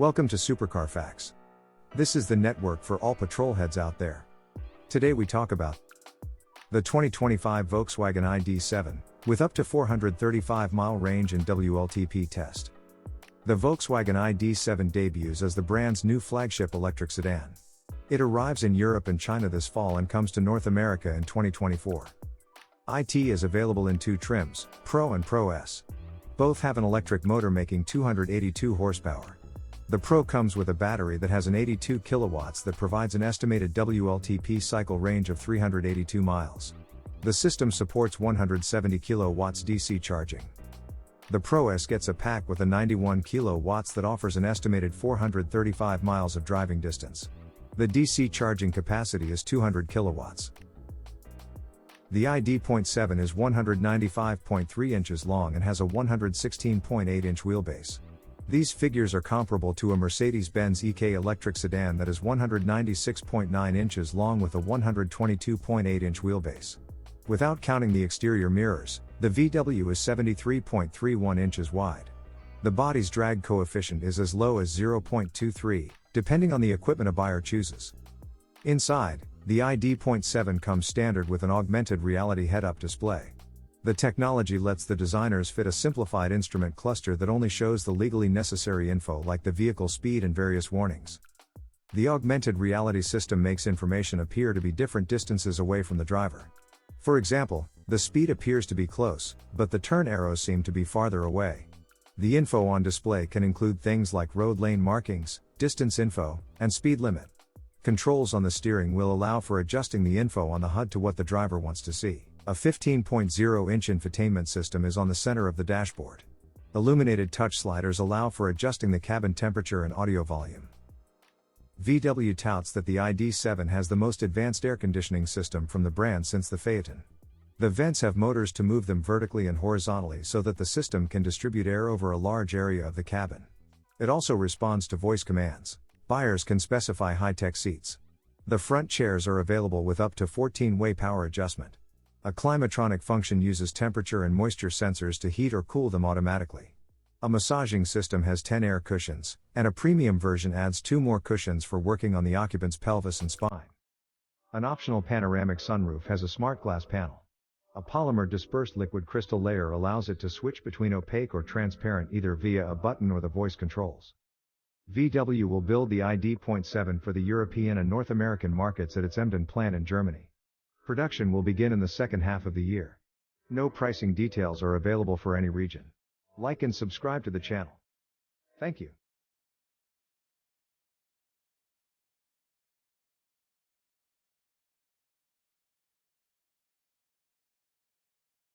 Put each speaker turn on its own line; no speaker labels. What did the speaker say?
Welcome to Supercar Facts. This is the network for all petrolheads out there. Today we talk about the 2025 Volkswagen ID.7, with up to 435-mile range and WLTP test. The Volkswagen ID.7 debuts as the brand's new flagship electric sedan. It arrives in Europe and China this fall and comes to North America in 2024. IT is available in two trims, Pro and Pro S. Both have an electric motor making 282 horsepower. The Pro comes with a battery that has an 82 kilowatts that provides an estimated WLTP cycle range of 382 miles. The system supports 170 kilowatts DC charging. The Pro S gets a pack with a 91 kilowatts that offers an estimated 435 miles of driving distance. The DC charging capacity is 200 kilowatts. The ID.7 is 195.3 inches long and has a 116.8-inch wheelbase. These figures are comparable to a Mercedes-Benz EK electric sedan that is 196.9 inches long with a 122.8-inch wheelbase. Without counting the exterior mirrors, the VW is 73.31 inches wide. The body's drag coefficient is as low as 0.23, depending on the equipment a buyer chooses. Inside, the ID.7 comes standard with an augmented reality head-up display. The technology lets the designers fit a simplified instrument cluster that only shows the legally necessary info like the vehicle speed and various warnings. The augmented reality system makes information appear to be different distances away from the driver. For example, the speed appears to be close, but the turn arrows seem to be farther away. The info on display can include things like road lane markings, distance info, and speed limit. Controls on the steering wheel allow for adjusting the info on the HUD to what the driver wants to see. A 15.0-inch infotainment system is on the center of the dashboard. Illuminated touch sliders allow for adjusting the cabin temperature and audio volume. VW touts that the ID.7 has the most advanced air conditioning system from the brand since the Phaeton. The vents have motors to move them vertically and horizontally so that the system can distribute air over a large area of the cabin. It also responds to voice commands. Buyers can specify high-tech seats. The front chairs are available with up to 14-way power adjustment. A climatronic function uses temperature and moisture sensors to heat or cool them automatically. A massaging system has 10 air cushions, and a premium version adds 2 more cushions for working on the occupant's pelvis and spine. An optional panoramic sunroof has a smart glass panel. A polymer dispersed liquid crystal layer allows it to switch between opaque or transparent either via a button or the voice controls. VW will build the ID.7 for the European and North American markets at its Emden plant in Germany. Production will begin in the second half of the year. No pricing details are available for any region. Like and subscribe to the channel. Thank you.